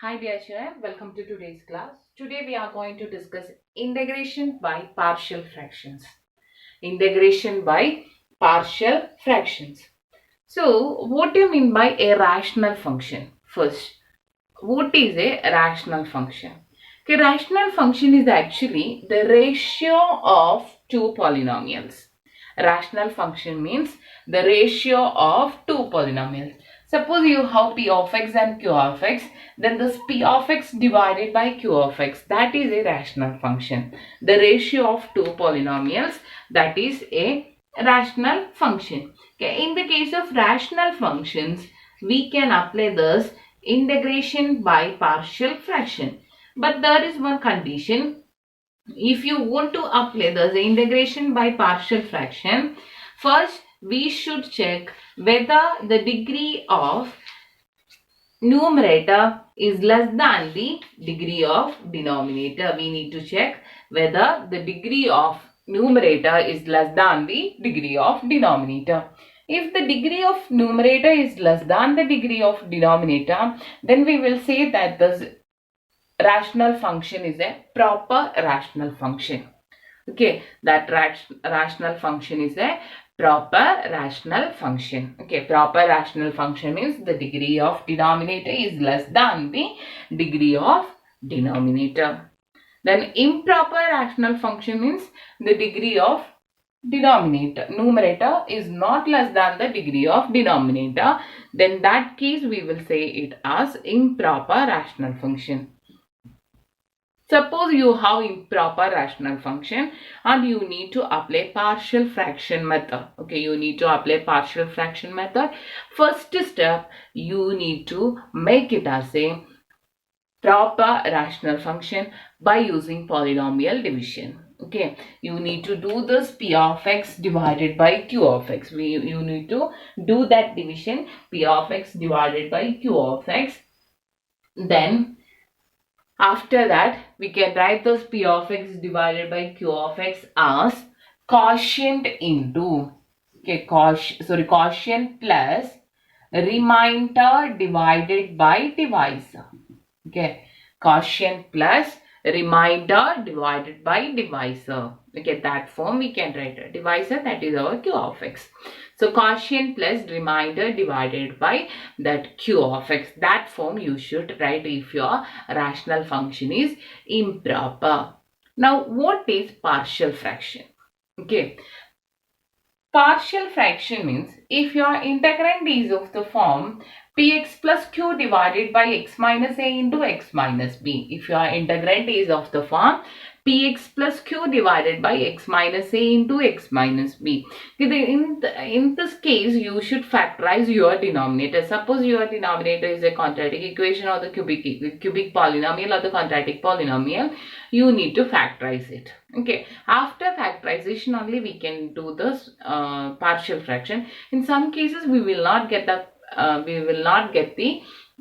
Hi dear children, welcome to today's class. Today we are going to discuss integration by partial fractions. Integration by partial fractions. So, what do you mean by a rational function? First, what is a rational function? Okay, rational function is actually the ratio of two polynomials. Rational function means the ratio of two polynomials. Suppose you have p of x and q of x, then this p of x divided by q of x, that is a rational function. The ratio of two polynomials, that is a rational function. Okay, in the case of rational functions, we can apply this integration by partial fraction. But there is one condition. If you want to apply the integration by partial fraction, first we should check whether the degree of numerator is less than the degree of denominator. We need to check whether the degree of numerator is less than the degree of denominator. If the degree of numerator is less than the degree of denominator, then we will say that this rational function is a proper rational function. Okay, that rational function is a proper rational function. Okay, proper rational function means the degree of denominator is less than the degree of denominator. Then improper rational function means the degree of numerator is not less than the degree of denominator. Then that case we will say it as improper rational function. Suppose you have improper rational function and you need to apply partial fraction method. Okay, you need to apply partial fraction method. First step, you need to make it as a proper rational function by using polynomial division. Okay, you need to do this p of x divided by q of x. You need to do that division, p of x divided by q of x. Then after that, we can write this p of x divided by q of x as quotient into, okay, quotient plus remainder divided by divisor. Okay, quotient plus remainder divided by divisor. Okay, that form we can write a divisor, that is our q of x. So quotient plus remainder divided by that q of x. That form you should write if your rational function is improper. Now what is partial fraction? Okay, partial fraction means if your integrand is of the form px plus q divided by x minus a into x minus b. If your integrand is of the form px plus q divided by x minus a into x minus b. In this case, you should factorize your denominator. Suppose your denominator is a quadratic equation or the cubic polynomial or the quadratic polynomial, you need to factorize it. Okay, after factorization only we can do this partial fraction. In some cases we will not get the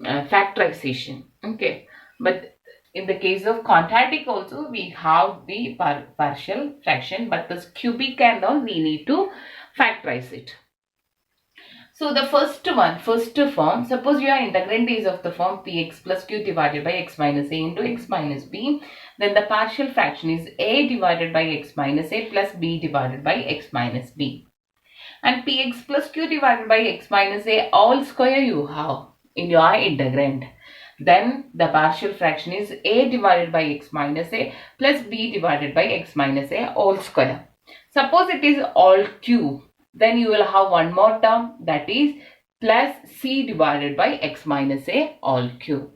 factorization. Okay, but in the case of quadratic also we have the partial fraction, but this cubic and all we need to factorize it. So the first form, suppose your integrand is of the form px plus q divided by x minus a into x minus b, then the partial fraction is a divided by x minus a plus b divided by x minus b. And px plus q divided by x minus a all square you have in your integrand. Then the partial fraction is a divided by x minus a plus b divided by x minus a all square. Suppose it is all cube, then you will have one more term, that is plus c divided by x minus a all cube.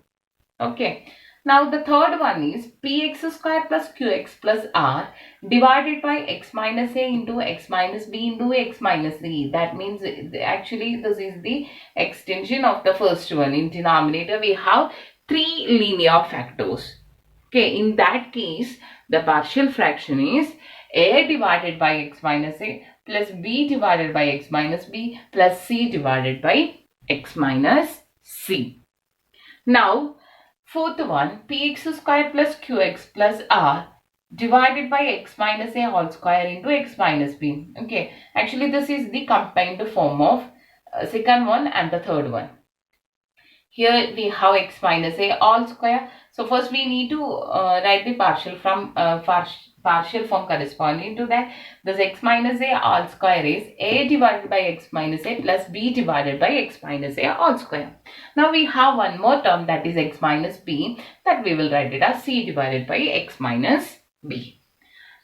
Okay. Now the third one is px square plus qx plus r divided by x minus a into x minus b into x minus c. That means actually this is the extension of the first one. In denominator we have three linear factors. Okay, in that case the partial fraction is a divided by x minus a plus b divided by x minus b plus c divided by x minus c. Now fourth one, px square plus qx plus r divided by x minus a whole square into x minus b. Okay, actually this is the combined form of second one and the third one. Here we have x minus a all square. So first we need to write the partial form corresponding to that. This x minus a all square is a divided by x minus a plus b divided by x minus a all square. Now we have one more term, that is x minus b, that we will write it as c divided by x minus b.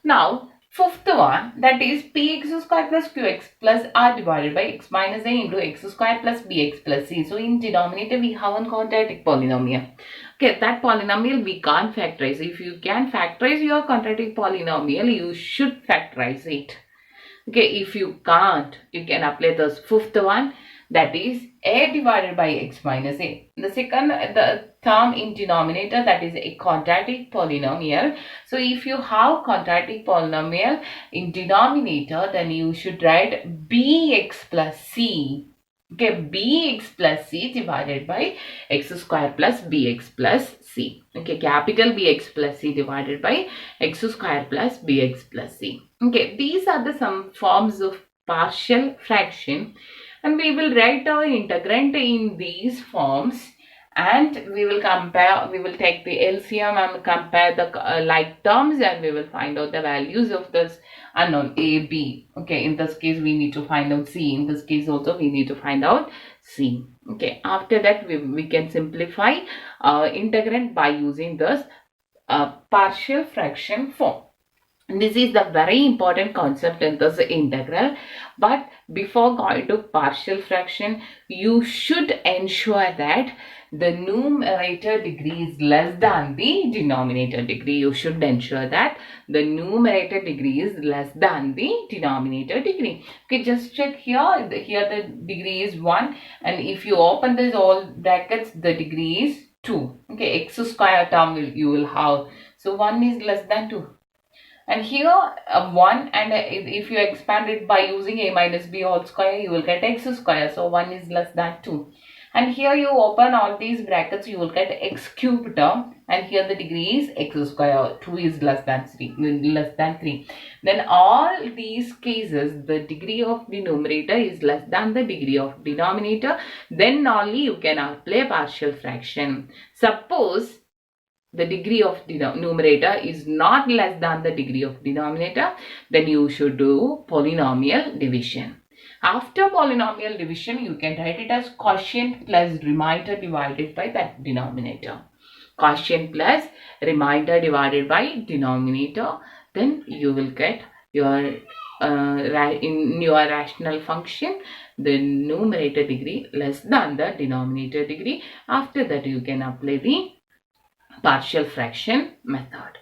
Now fifth one, that is px square plus qx plus r divided by x minus a into x square plus bx plus c. So in denominator we have one quadratic polynomial. Okay, that polynomial we can't factorize. If you can factorize your quadratic polynomial, you should factorize it. Okay, if you can't, you can apply this fifth one, that is a divided by x minus a. The second, the term in denominator, that is a quadratic polynomial. So if you have quadratic polynomial in denominator, then you should write bx plus c. Okay, bx plus c divided by x square plus bx plus c. Okay, capital Bx plus c divided by x square plus bx plus c. Okay, these are the some forms of partial fraction, and we will write our integrand in these forms, and we will take the LCM and compare the like terms, and we will find out the values of this unknown a, b. Okay, in this case we need to find out c, in this case also we need to find out c. Okay, after that we can simplify integrand by using this partial fraction form. This is the very important concept in this integral. But before going to partial fraction, you should ensure that the numerator degree is less than the denominator degree. You should ensure that the numerator degree is less than the denominator degree. Okay, just check here. Here the degree is 1, and if you open this all brackets, the degree is 2. Okay, x square term you will have. So 1 is less than 2. And here 1, and if you expand it by using a minus b all square, you will get x square. So 1 is less than 2. And here you open all these brackets, you will get x cube term, and here the degree is x square. 2 is less than 3. Then all these cases, the degree of the numerator is less than the degree of denominator. Then only you can apply partial fraction. Suppose the degree of numerator is not less than the degree of denominator, then you should do polynomial division. After polynomial division, you can write it as quotient plus remainder divided by that denominator. Quotient plus remainder divided by denominator. Then you will get your in your rational function the numerator degree less than the denominator degree. After that, you can apply the partial fraction method.